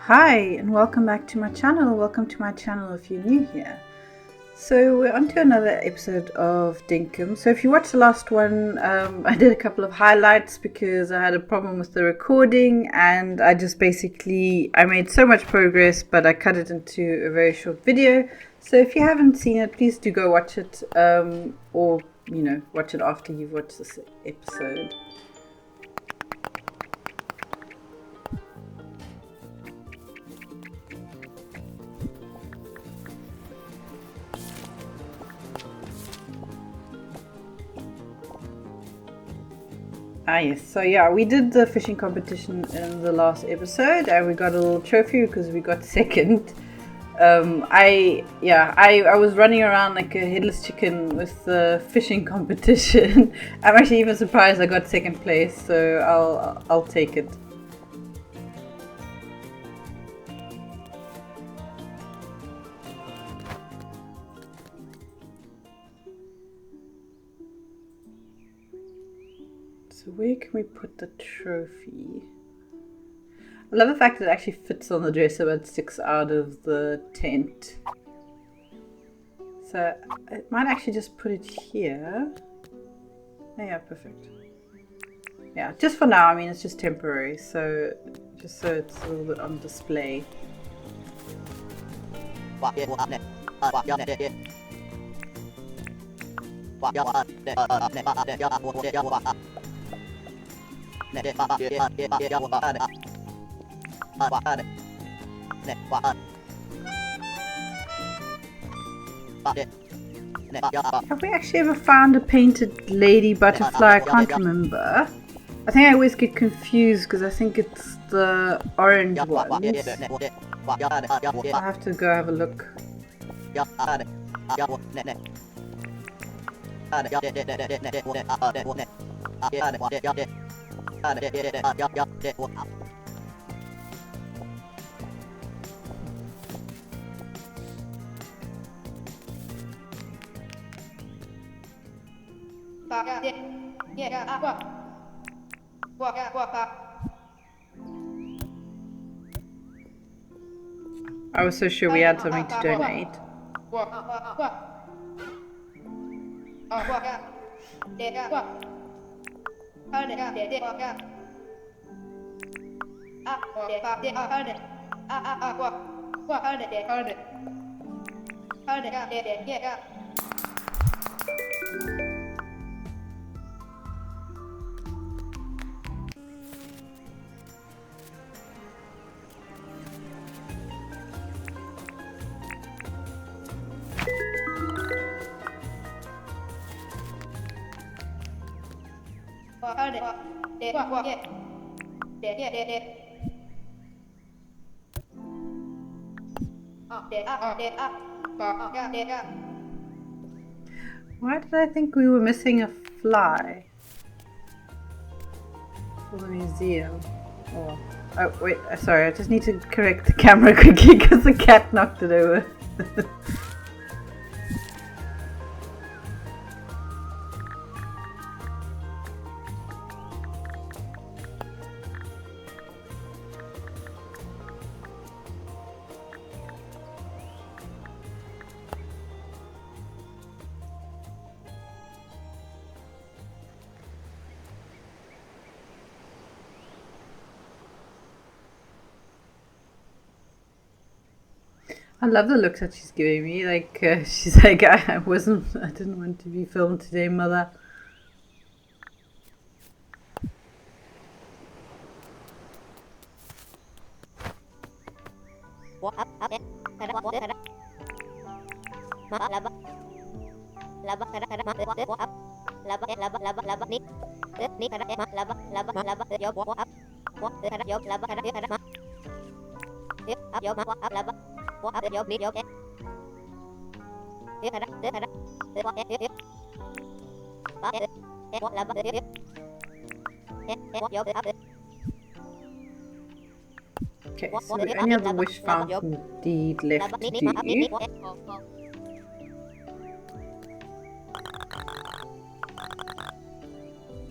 Hi and welcome back to my channel. Welcome to my channel if you're new here. So we're on to another episode of Dinkum. So if you watched the last one, I did a couple of highlights because I had a problem with the recording and I made so much progress but I cut it into a very short video. So if you haven't seen it, please do go watch it or watch it after you've watched this episode. Yes, so yeah, we did the fishing competition in the last episode and we got a little trophy because we got second. I was running around like a headless chicken with the fishing competition. I'm actually even surprised I got second place, so I'll take it. So where can we put the trophy? I love the fact that it actually fits on the dresser but it sticks out of the tent. So I might actually just put it here. Oh, yeah, perfect. Yeah, just for now, I mean it's just temporary, so just so it's a little bit on display. Have we actually ever found a painted lady butterfly? I can't remember. I think I always get confused because I think it's the orange ones. I'll have to go have a look. I was so sure we had something to donate. Why did I think we were missing a fly for the museum? Oh wait, sorry, I just need to correct the camera quickly because the cat knocked it over. I love the looks that she's giving me. Like she's like, I didn't want to be filmed today, mother. Okay, so we only have the wish fountain deed left to do.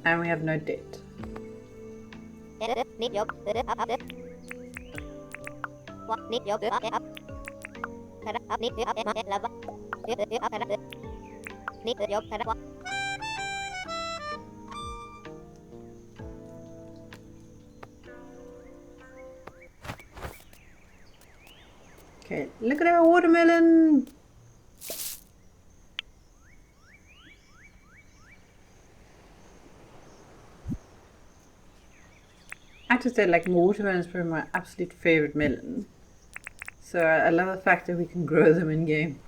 And we have no debt. Okay, look at our watermelon. I have to say, like, watermelon is probably my absolute favorite melon. So I love the fact that we can grow them in game.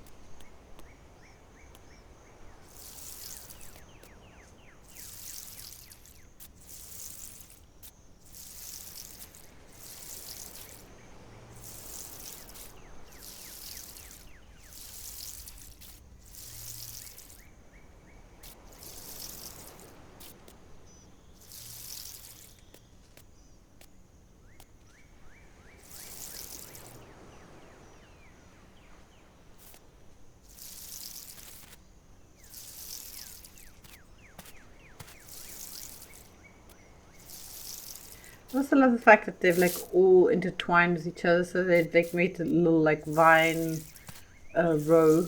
I also love the fact that they've like all intertwined with each other, so they've like made a little like vine row.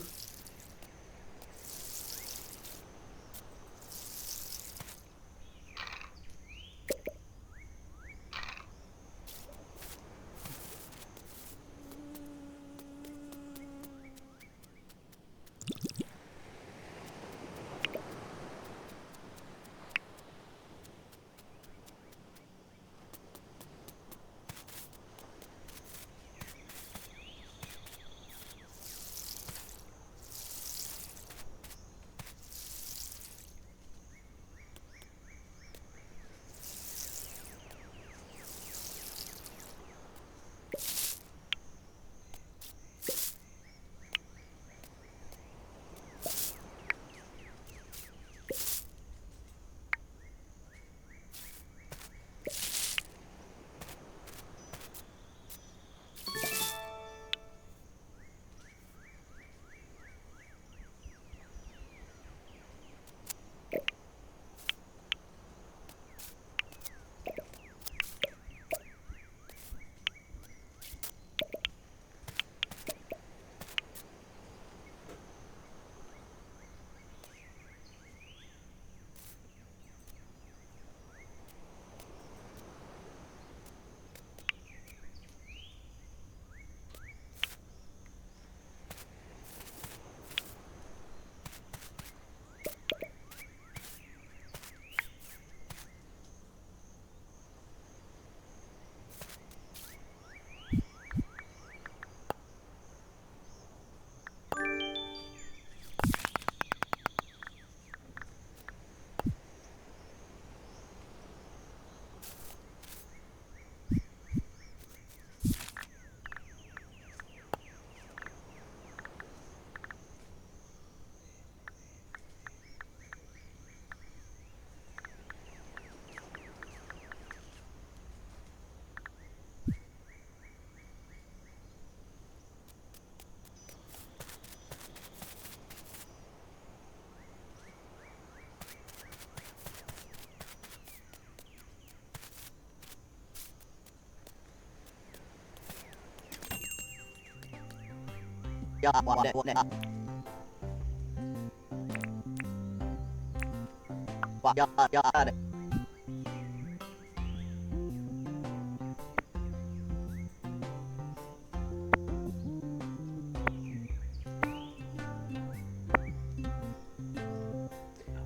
I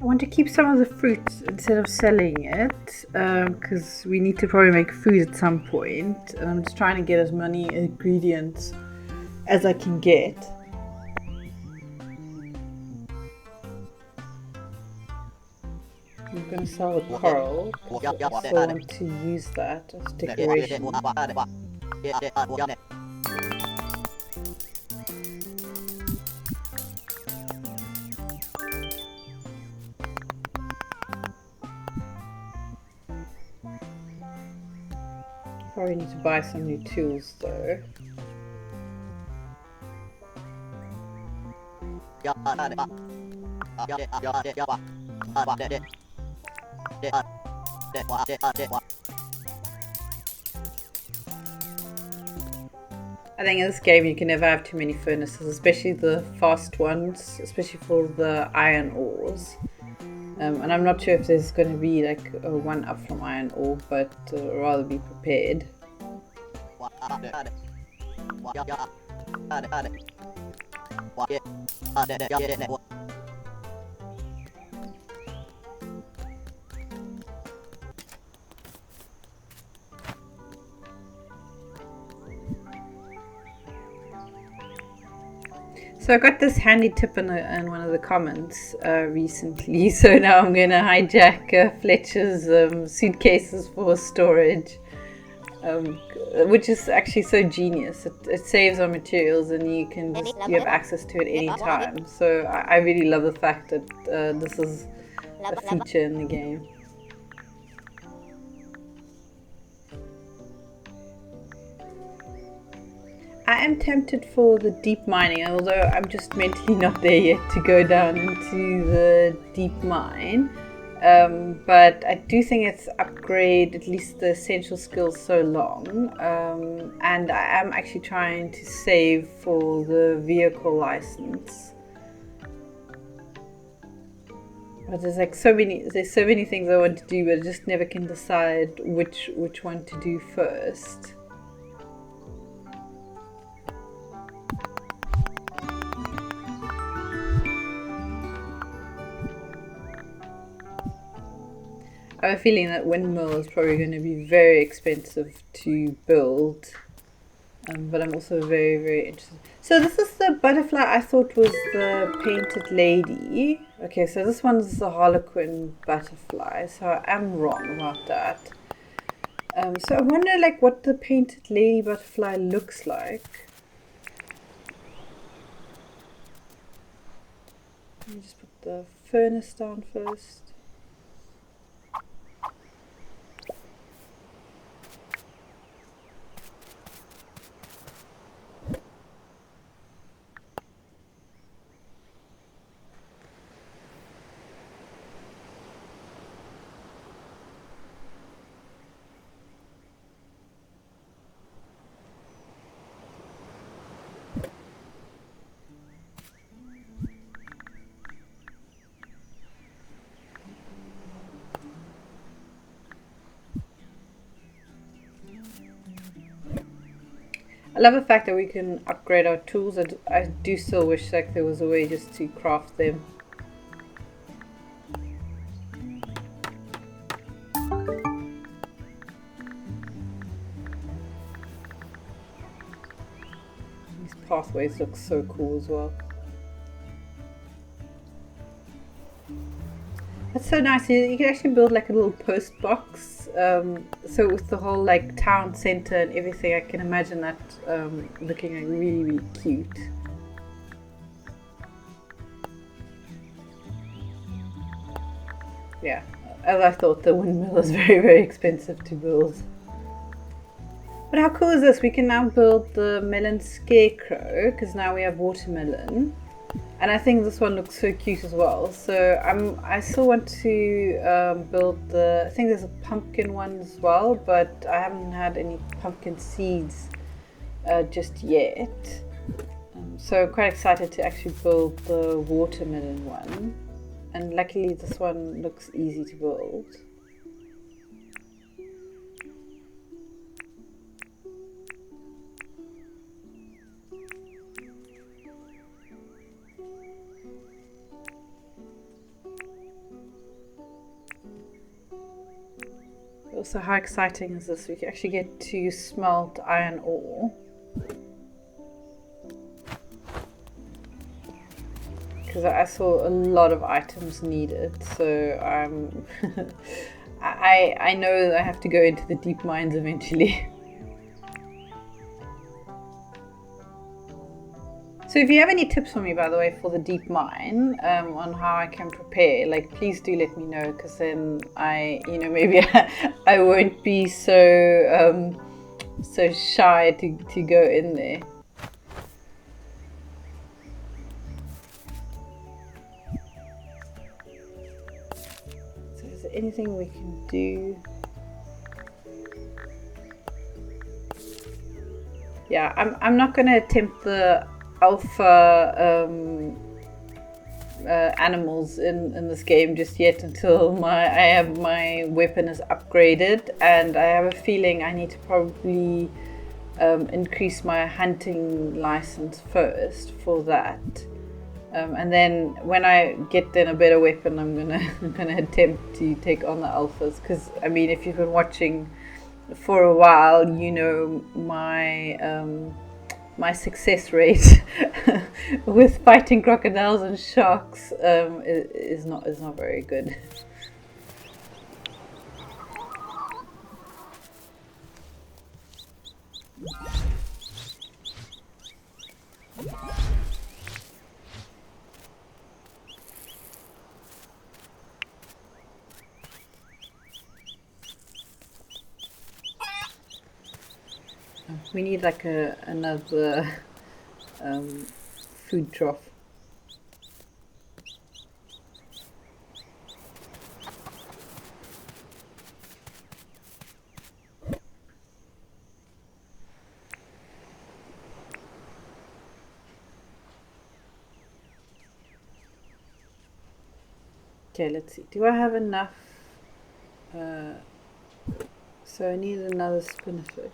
want to keep some of the fruit instead of selling it, because we need to probably make food at some point, and I'm just trying to get as many ingredients as I can get. I'm going to sell the coral, because I still want to use that as decoration. Probably need to buy some new tools though. I think in this game you can never have too many furnaces, especially the fast ones, especially for the iron ores. And I'm not sure if there's going to be like a one up from iron ore, but rather be prepared. So I got this handy tip in one of the comments recently, so now I'm going to hijack Fletcher's suitcases for storage, which is actually so genius. It saves on materials and you have access to it any time. So I really love the fact that this is a feature in the game. I am tempted for the deep mining, although I'm just mentally not there yet to go down into the deep mine. But I do think it's upgrade at least the essential skills so long. And I am actually trying to save for the vehicle license. But there's so many things I want to do, but I just never can decide which one to do first. I have a feeling that windmill is probably going to be very expensive to build, but I'm also very, very interested. So this is the butterfly I thought was the painted lady. Okay, so this one's the harlequin butterfly, so I am wrong about that. So I wonder like what the painted lady butterfly looks like. Let me just put the furnace down first. I love the fact that we can upgrade our tools. I do still wish like there was a way just to craft them. These pathways look so cool as well. That's so nice. You can actually build like a little post box. So with the whole like town center and everything, I can imagine that looking like really, really cute. Yeah, as I thought, the windmill is very, very expensive to build. But how cool is this? We can now build the melon scarecrow because now we have watermelon. And I think this one looks so cute as well. So I still want to build I think there's a pumpkin one as well, but I haven't had any pumpkin seeds just yet. So quite excited to actually build the watermelon one. And luckily this one looks easy to build. Also, how exciting is this? We can actually get to smelt iron ore. Because I saw a lot of items needed, so I know that I have to go into the deep mines eventually. So if you have any tips for me, by the way, for the deep mine, on how I can prepare, like please do let me know, because then maybe I won't be so shy to go in there. So is there anything we can do? yeah, I'm not going to attempt the alpha animals in this game just yet until my weapon is upgraded, and I have a feeling I need to probably increase my hunting license first for that. And then when I get then a better weapon, I'm gonna attempt to take on the alphas. Because I mean, if you've been watching for a while, you know my success rate with fighting crocodiles and sharks is not very good. We need like another food trough. Okay, let's see. Do I have enough? So I need another spinifex.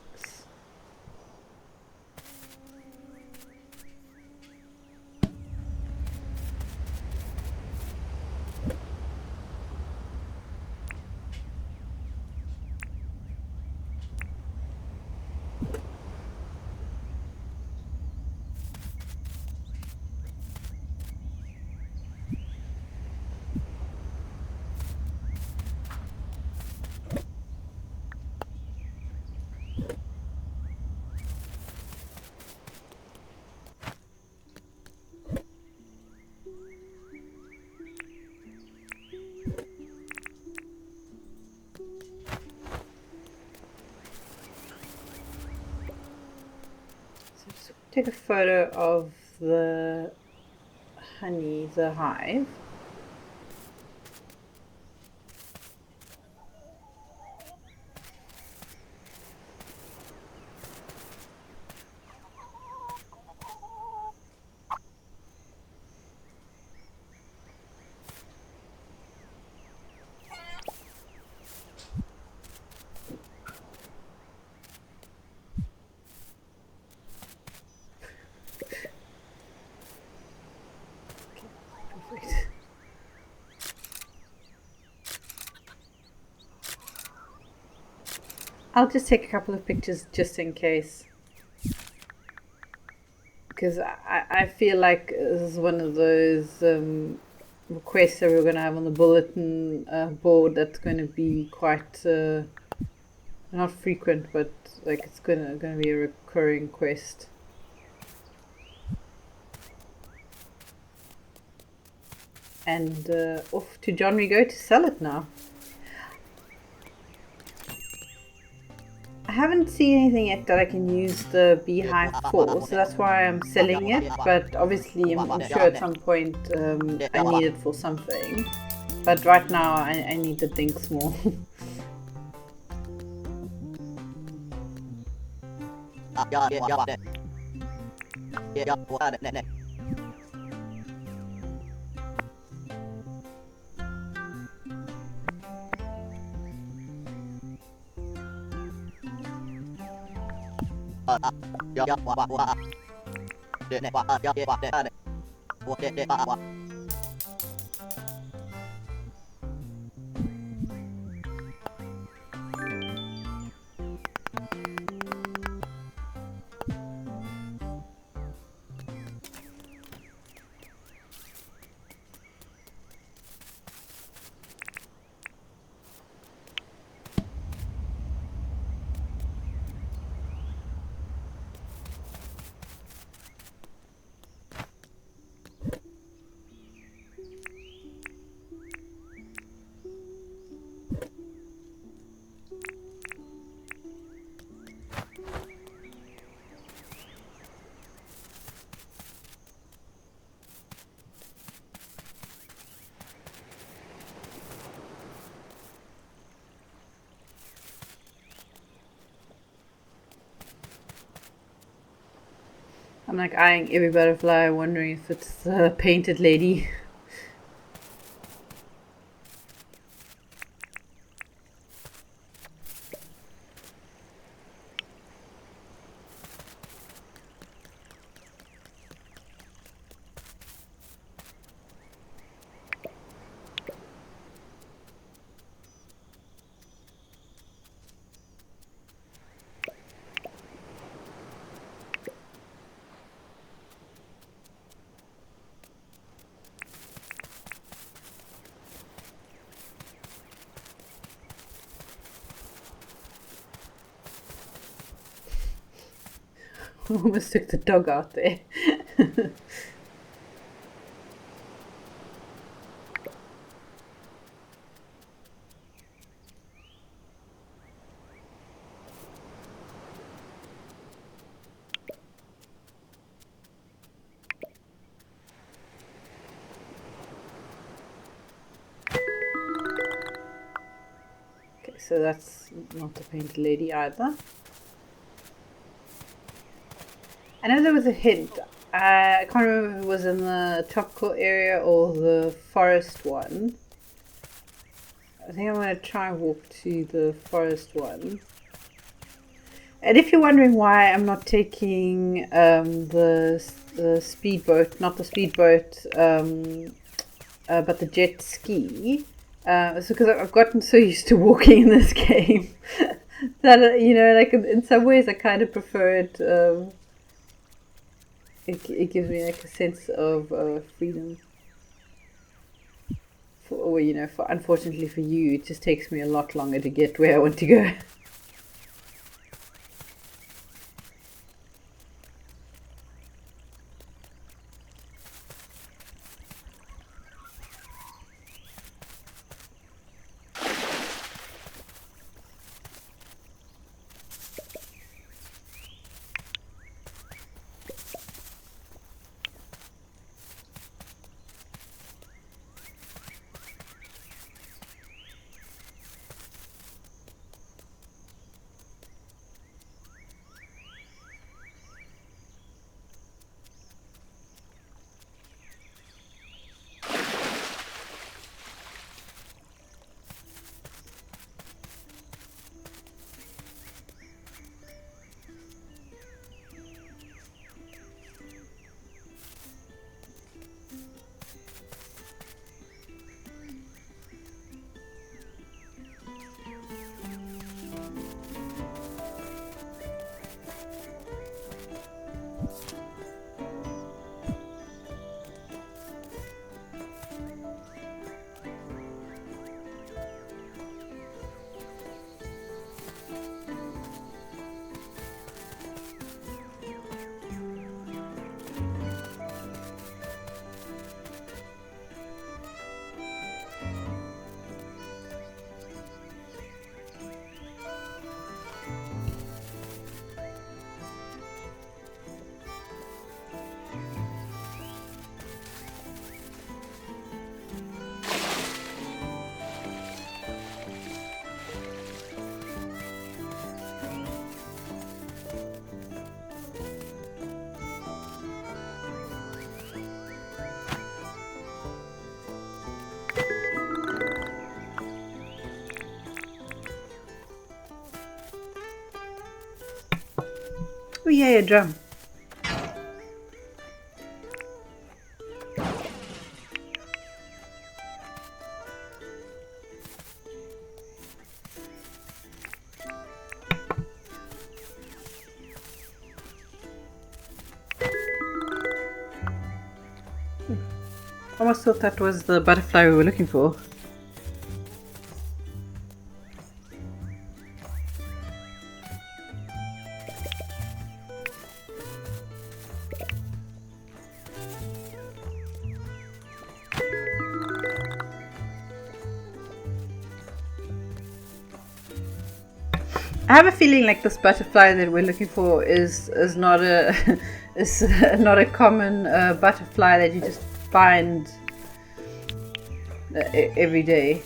Take a photo of the honey, the hive. I'll just take a couple of pictures just in case, because I feel like this is one of those requests that we're going to have on the bulletin board that's going to be quite not frequent, but like it's going to be a recurring quest. And off to John we go to sell it now. I haven't seen anything yet that I can use the beehive for, so that's why I'm selling it. But obviously, I'm sure at some point I need it for something. But right now, I need the dinks more. like eyeing every butterfly, wondering if it's a painted lady. Almost took the dog out there. Okay, so that's not the painted lady either. I know there was a hint. I can't remember if it was in the tropical area or the forest one. I think I'm going to try and walk to the forest one. And if you're wondering why I'm not taking the speedboat, not the speedboat, but the jet ski, it's because I've gotten so used to walking in this game that, you know, like in some ways I kind of prefer it. It gives me like a sense of freedom. Or, you know, unfortunately for you, it just takes me a lot longer to get where I want to go. Oh yeah, a drum. Almost thought that was the butterfly we were looking for. I have a feeling like this butterfly that we're looking for is not a is not a common butterfly that you just find every day.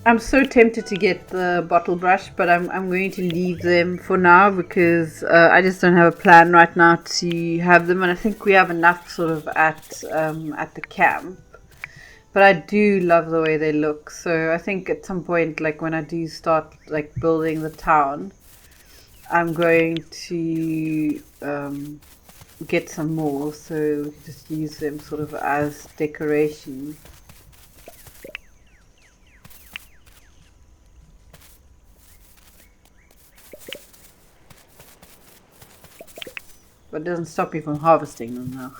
I'm so tempted to get the bottle brush, but I'm going to leave them for now because I just don't have a plan right now to have them, and I think we have enough sort of at the camp. But I do love the way they look, so I think at some point, like when I do start like building the town, I'm going to get some more, so just use them sort of as decoration. But it doesn't stop me from harvesting them now.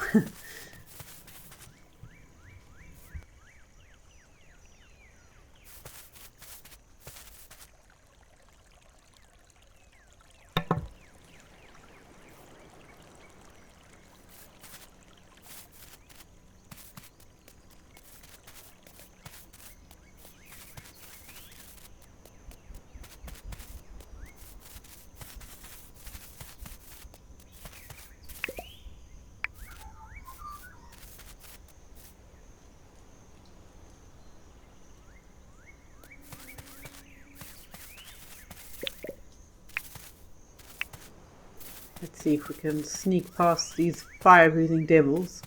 Let's see if we can sneak past these fire-breathing devils.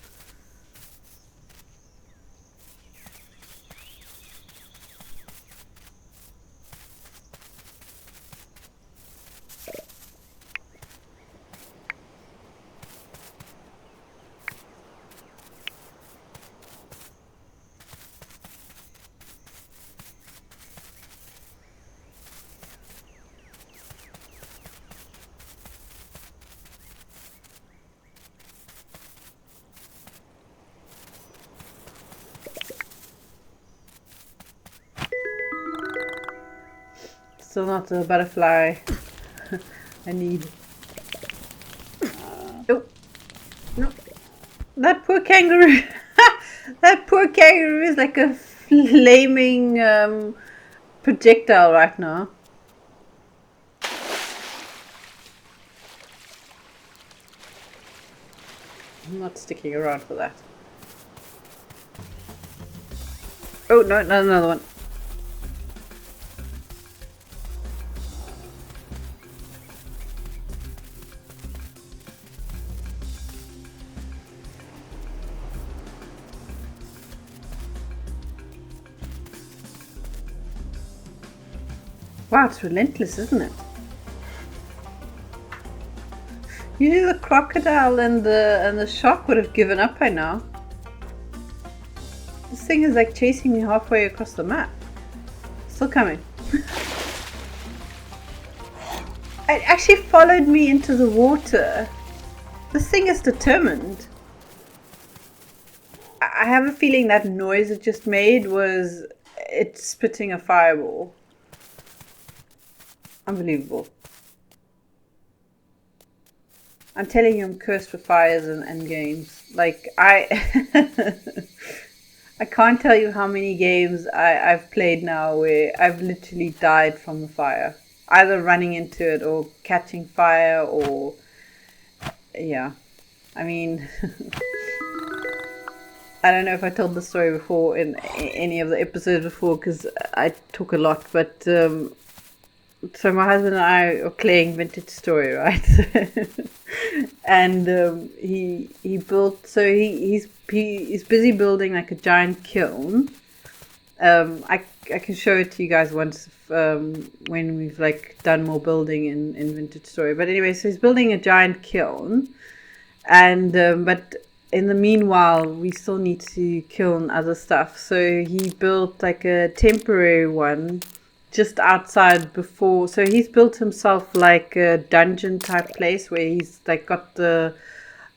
Still not the butterfly I need. Oh, no. That poor kangaroo. That poor kangaroo is like a flaming projectile right now. I'm not sticking around for that. Oh, no, another one. Wow, it's relentless, isn't it? You knew the crocodile and the shark would have given up by now. This thing is like chasing me halfway across the map. Still coming. It actually followed me into the water. This thing is determined. I have a feeling that noise it just made was it spitting a fireball. Unbelievable. I'm telling you, I'm cursed with fires and games. Like, I can't tell you how many games I've played now where I've literally died from the fire. Either running into it or catching fire or... Yeah. I mean... I don't know if I told the story before in any of the episodes before because I talk a lot, but... So my husband and I are playing Vintage Story, right? And he built. So he's busy building like a giant kiln. I can show it to you guys once when we've like done more building in Vintage Story. But anyway, so he's building a giant kiln, and but in the meanwhile we still need to kiln other stuff. So he built like a temporary one just outside before, so he's built himself like a dungeon type place where he's like got the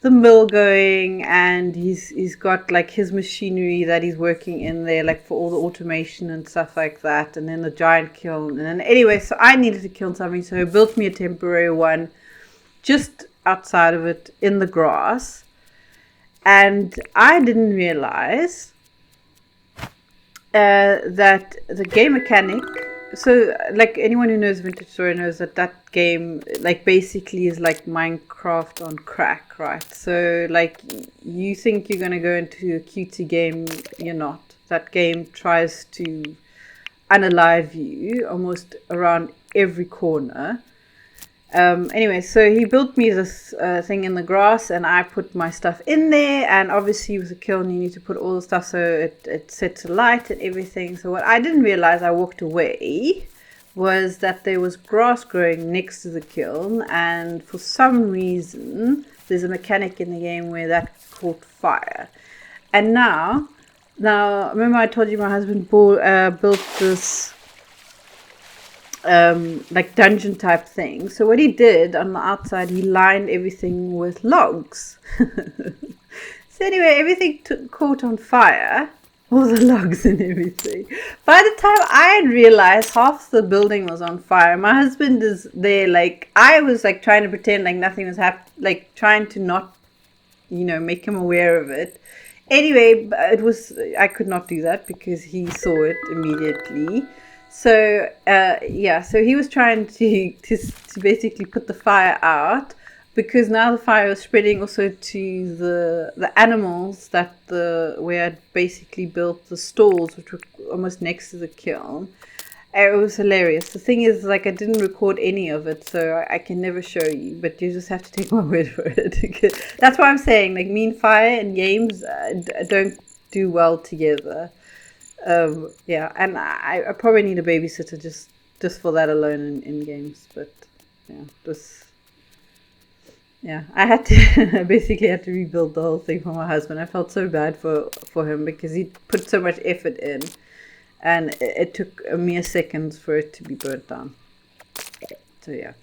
mill going, and he's got like his machinery that he's working in there, like for all the automation and stuff like that, and then the giant kiln. And then anyway, so I needed to kiln something, so he built me a temporary one just outside of it in the grass, and I didn't realize that the game mechanic. So, like, anyone who knows Vintage Story knows that game, like, basically is like Minecraft on crack, right? So, like, you think you're going to go into a cutesy game, you're not. That game tries to unalive you almost around every corner. Anyway, so he built me this thing in the grass, and I put my stuff in there. And obviously, with a kiln, you need to put all the stuff so it sets alight and everything. So what I didn't realize, I walked away, was that there was grass growing next to the kiln, and for some reason, there's a mechanic in the game where that caught fire. And now, remember I told you my husband built this like dungeon type thing. So what he did on the outside, he lined everything with logs. So anyway, everything caught on fire, all the logs and everything. By the time I had realized half the building was on fire, my husband is there, like, I was like trying to pretend like nothing was happening, like trying to not, make him aware of it. Anyway, I could not do that because he saw it immediately. So so he was trying to basically put the fire out, because now the fire was spreading also to the animals where I'd basically built the stalls, which were almost next to the kiln. It was hilarious. The thing is, like, I didn't record any of it, so I can never show you, but you just have to take my word for it. That's why I'm saying, like, me and fire and games don't do well together. And I probably need a babysitter just for that alone in games. But I had to basically had to rebuild the whole thing for my husband. I felt so bad for him because he put so much effort in, and it took a mere seconds for it to be burnt down. So yeah.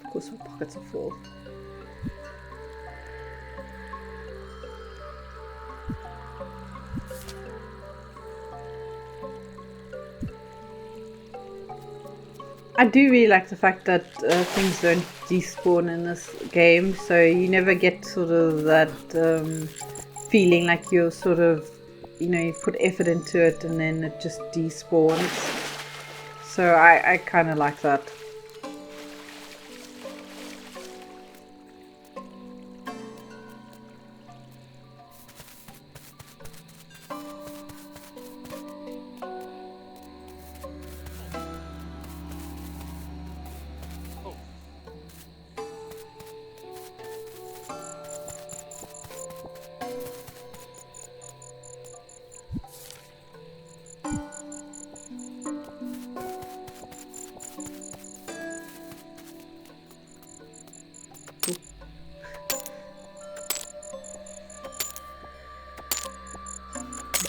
Of course, my pockets are full. I do really like the fact that things don't despawn in this game, so you never get sort of that feeling like you're sort of, you put effort into it and then it just despawns. So I kind of like that.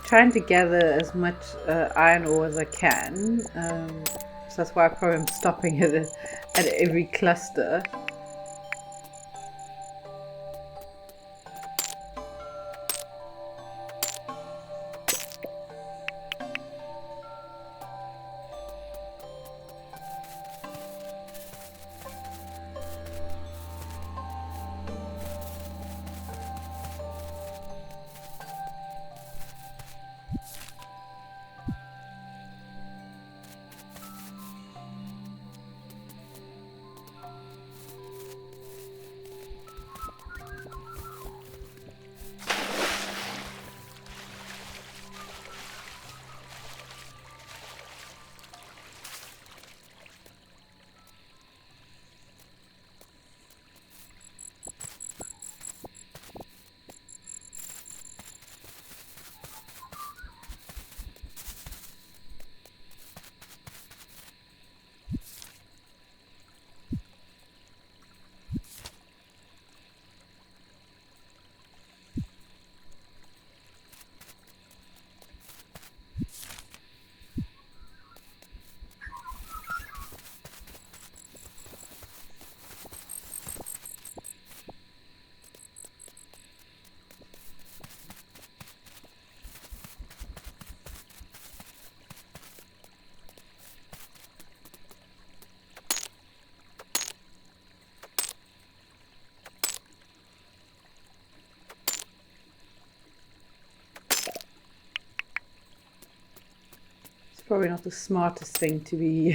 Trying to gather as much iron ore as I can, so that's why I probably am stopping at every cluster. probably not the smartest thing to be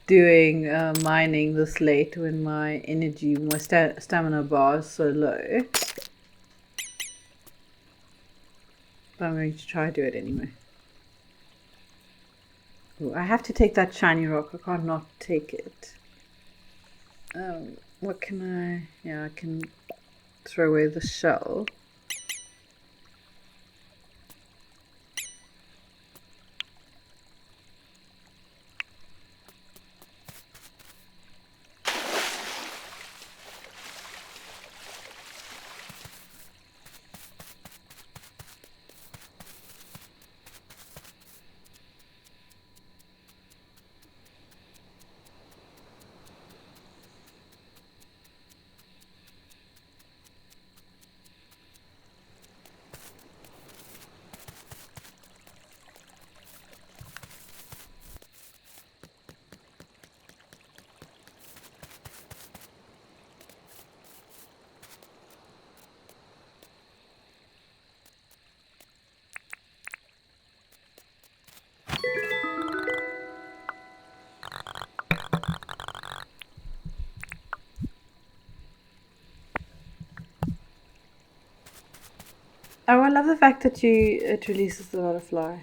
doing mining this late when my energy, my stamina bar is so low. But I'm going to try to do it anyway. Ooh, I have to take that shiny rock. I can't not take it. What can I... Yeah, I can throw away the shell. Oh, I love the fact that it releases the butterfly.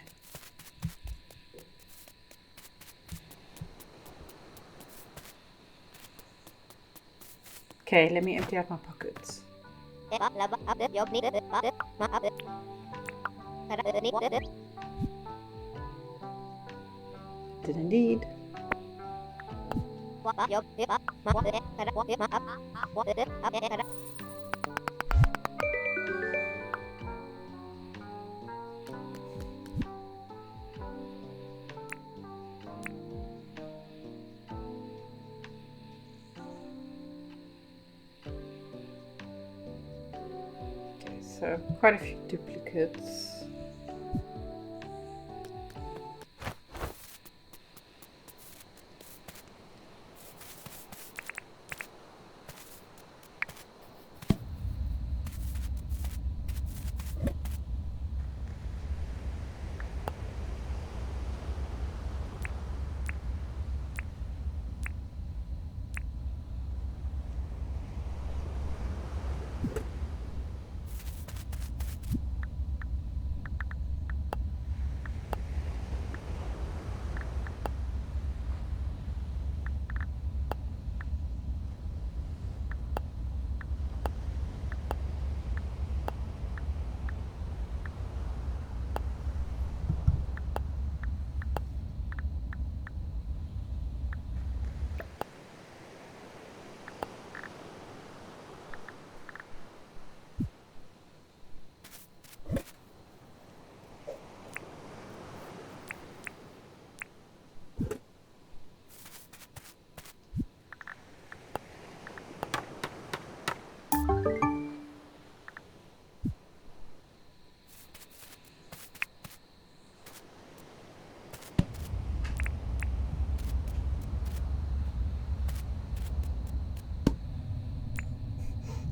Okay, let me empty out my pockets. Did indeed. So quite a few duplicates.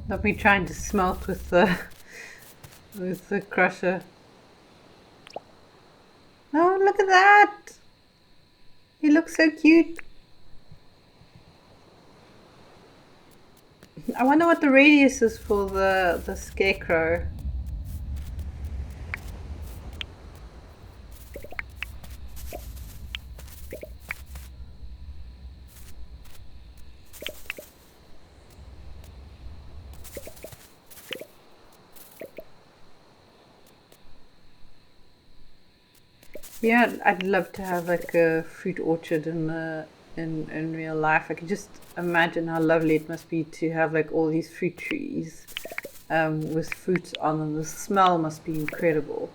Not me trying to smelt with the crusher. Oh, look at that! He looks so cute. I wonder what the radius is for the scarecrow. Yeah, I'd love to have like a fruit orchard in real life. I could just imagine how lovely it must be to have like all these fruit trees with fruits on them. The smell must be incredible.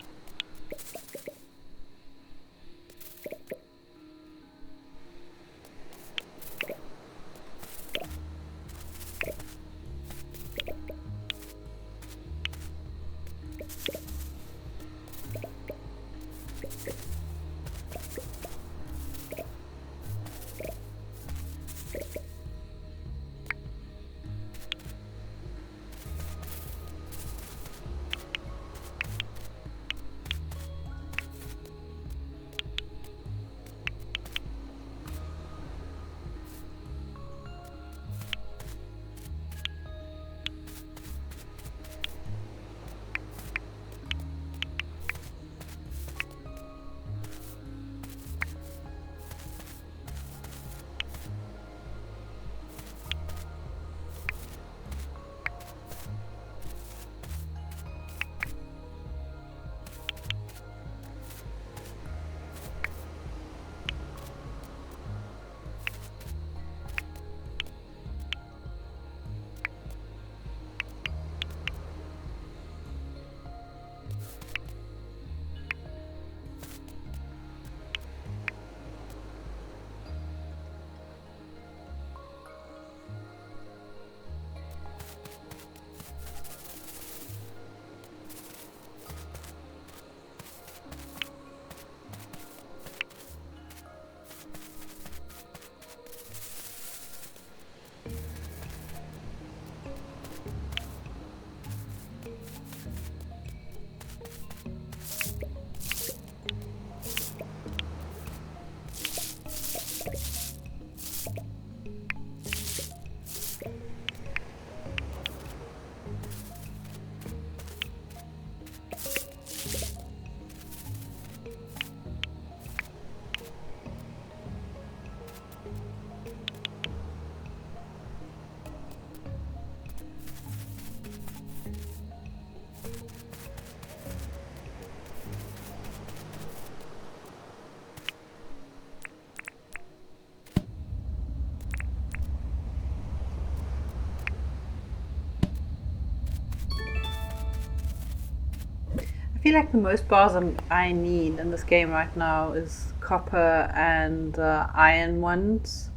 I feel like the most bars I need in this game right now is copper and iron ones.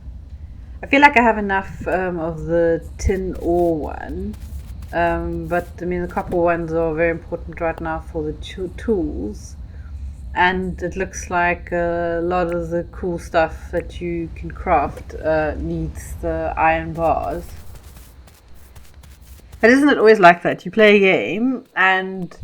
I feel like I have enough of the tin ore one, but I mean the copper ones are very important right now for the tools. And it looks like a lot of the cool stuff that you can craft needs the iron bars. But isn't it always like that? You play a game and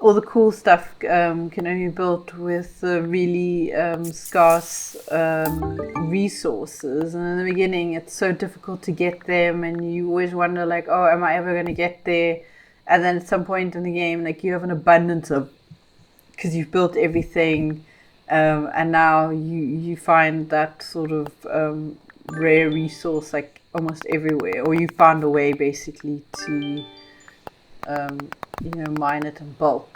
all the cool stuff can only be built with really scarce resources, and in the beginning it's so difficult to get them, and you always wonder like, oh, am I ever going to get there? And then at some point in the game, like, you have an abundance of, because you've built everything, and now you find that sort of rare resource like almost everywhere, or you found a way basically to mine it in bulk.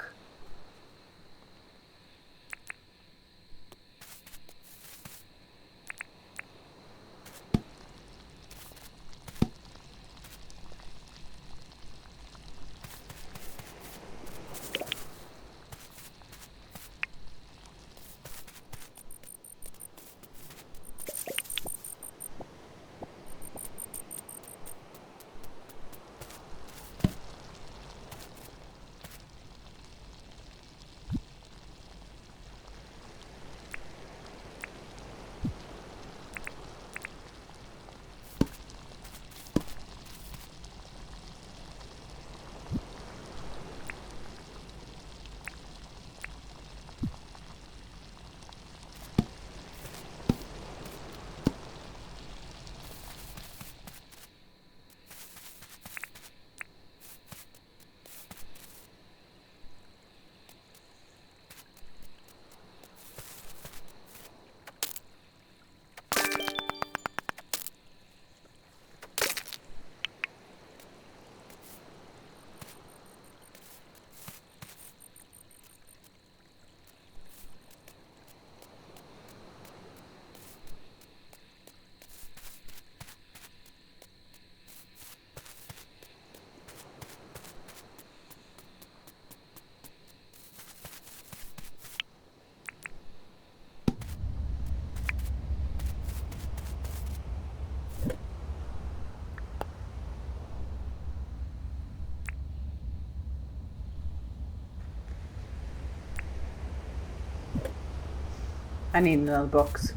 I need another box.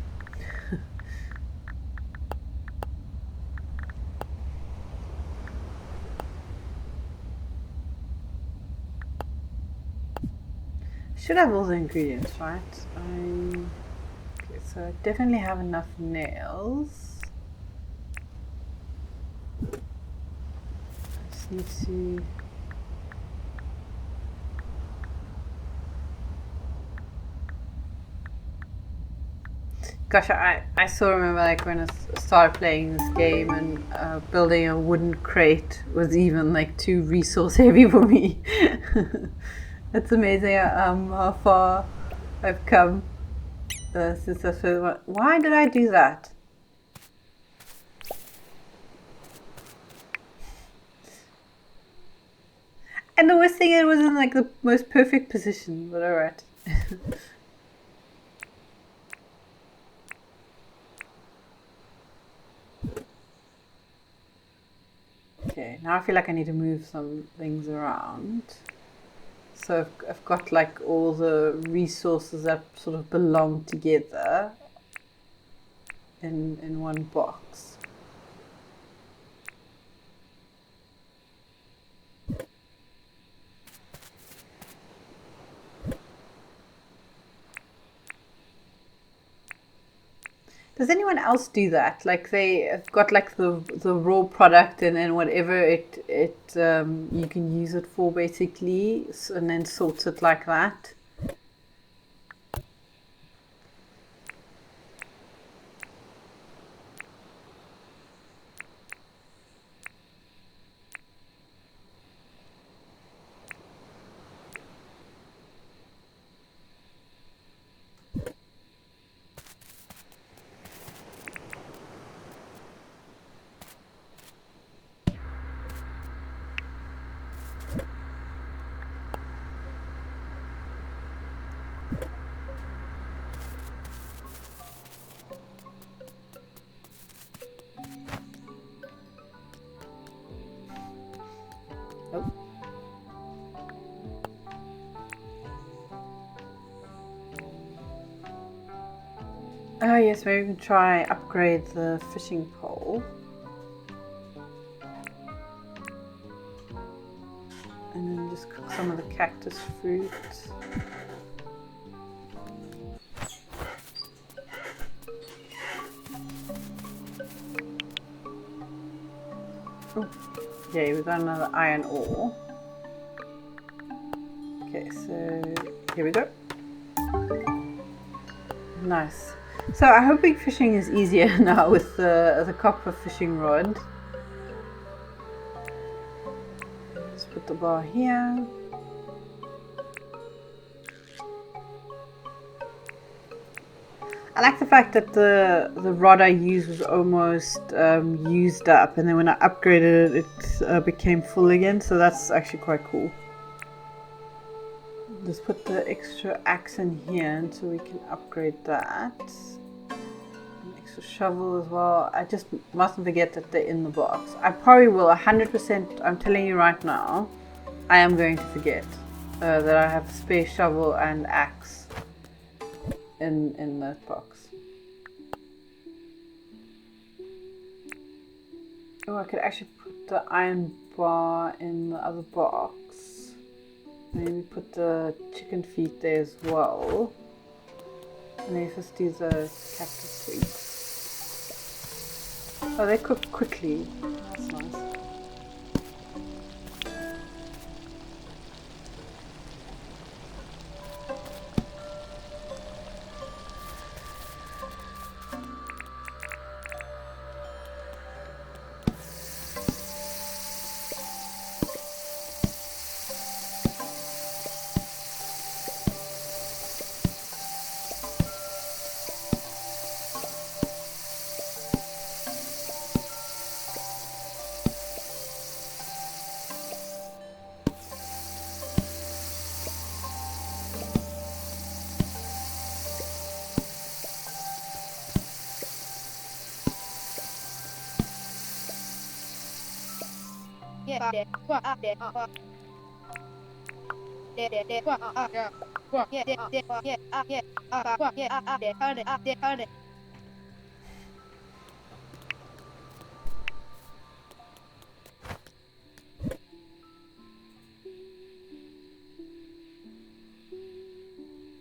Should have all the ingredients, right? Okay, so I definitely have enough nails. I just need to... Gosh, I still remember like when I started playing this game, and building a wooden crate was even like too resource heavy for me. It's amazing how far I've come since I first went. Why did I do that? And the worst thing, it was in like the most perfect position, but alright. Okay, now I feel like I need to move some things around. So I've got like all the resources that sort of belong together in one box. Does anyone else do that? Like they have got like the raw product, and then whatever it you can use it for basically, and then sorts it like that. Oh. Oh yes, maybe we can try upgrade the fishing pole. And then just cook some of the cactus fruit. Oh, yeah, we've got another iron ore. Okay, so here we go. Nice. So I hope big fishing is easier now with the copper fishing rod. Let's put the bar here. I like the fact that the rod I used was almost used up, and then when I upgraded it, it became full again, so that's actually quite cool. Let's put the extra axe in here so we can upgrade that. An extra shovel as well. I just mustn't forget that they're in the box. I probably will, 100%, I'm telling you right now, I am going to forget that I have a spare shovel and axe in that box. Oh, I could actually put the iron bar in the other box. Maybe put the chicken feet there as well. And then just do the cactus twigs. Oh, they cook quickly. That's nice.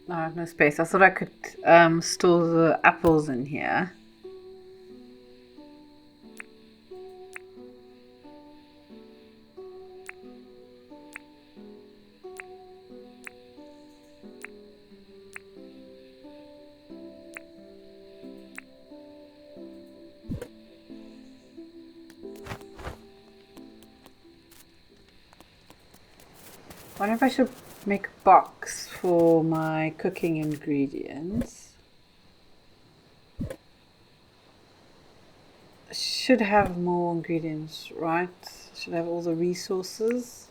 No, I have no space. I thought I could store the apples in here. I wonder if I should make a box for my cooking ingredients. Should have more ingredients, right? Should have all the resources.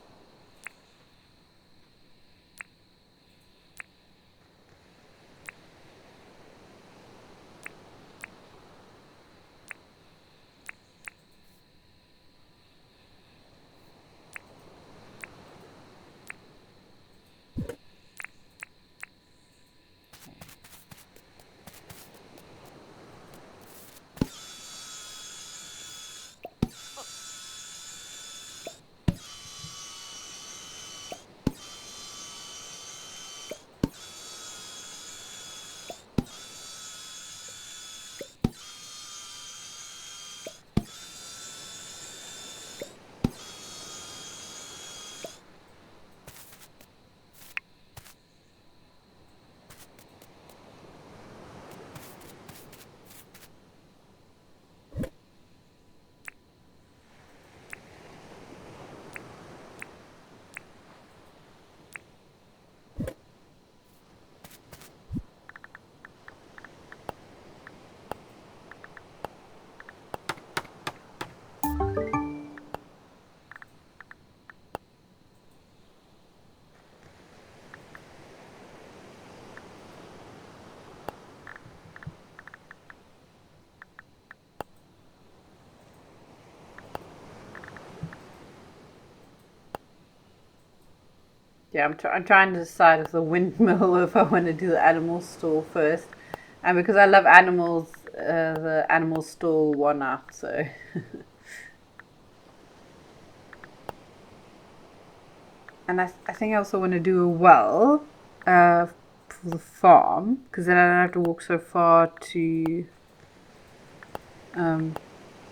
Yeah, I'm trying to decide if the windmill or if I want to do the animal store first. And because I love animals, the animal store won out. So, and I think I also want to do a well for the farm because then I don't have to walk so far um,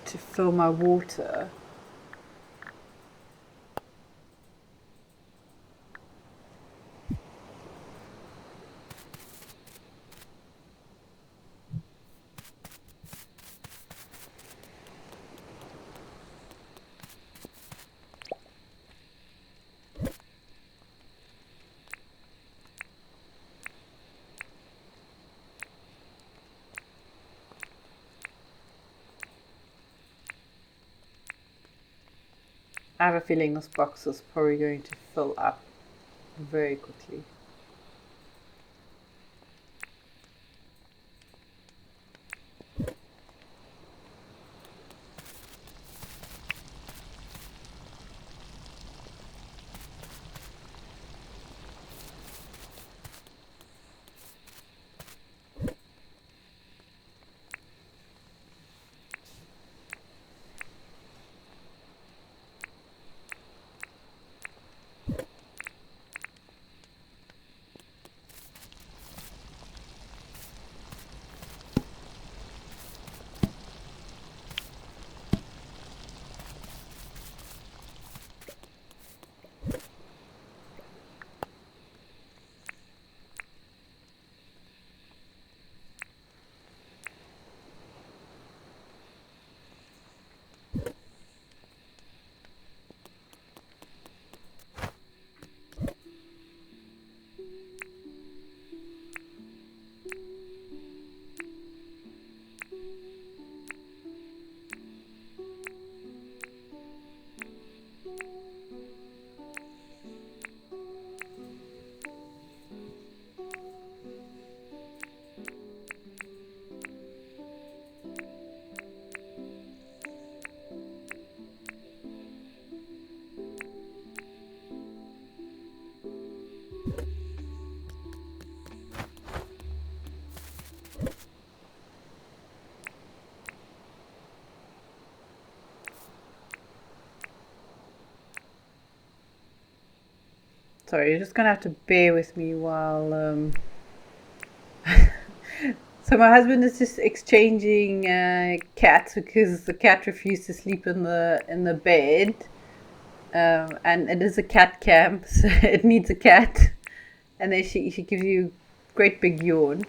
to fill my water. I have a feeling this box is probably going to fill up very quickly. Sorry, you're just gonna have to bear with me while so my husband is just exchanging cats because the cat refused to sleep in the bed, and it is a cat camp, so it needs a cat. And then she gives you a great big yawn.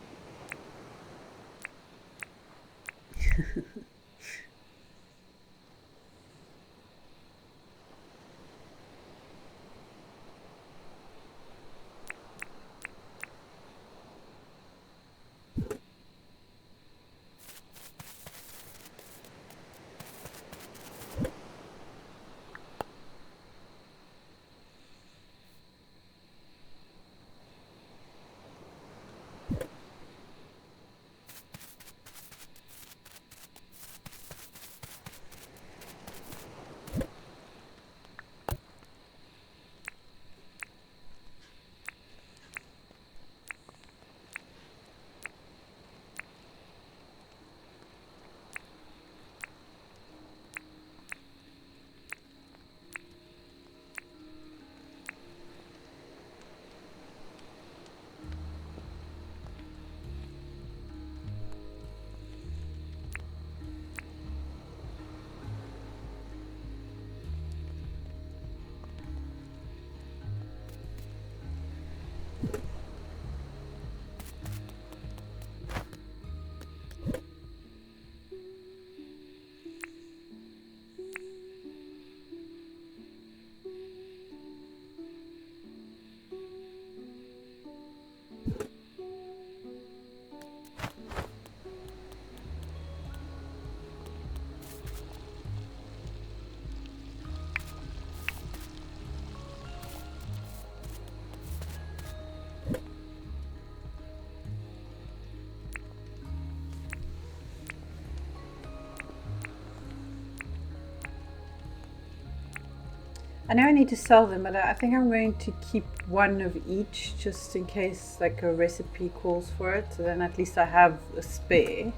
I know I need to sell them, but I think I'm going to keep one of each just in case like a recipe calls for it. So then at least I have a spare.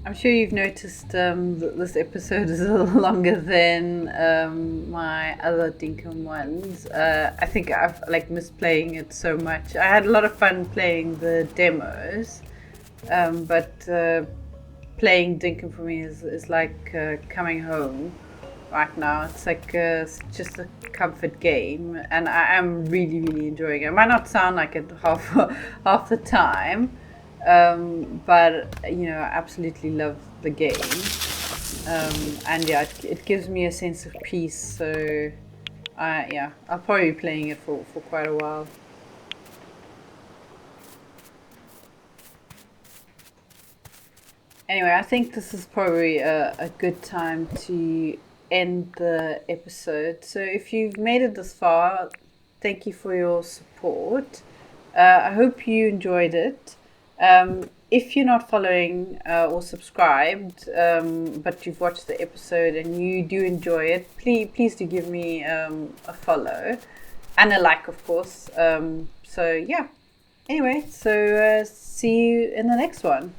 I'm sure you've noticed that this episode is a little longer than my other Dinkum ones. I think I've like missed playing it so much. I had a lot of fun playing the demos, but playing Dinkum for me is like coming home right now. It's like just a comfort game, and I am really, really enjoying it. It might not sound like it half the time. But you know, I absolutely love the game, and yeah, it gives me a sense of peace. So, yeah, I'll probably be playing it for quite a while. Anyway, I think this is probably a good time to end the episode. So, if you've made it this far, thank you for your support. I hope you enjoyed it. If you're not following or subscribed, but you've watched the episode and you do enjoy it, please do give me a follow and a like, of course. So yeah. Anyway, so see you in the next one.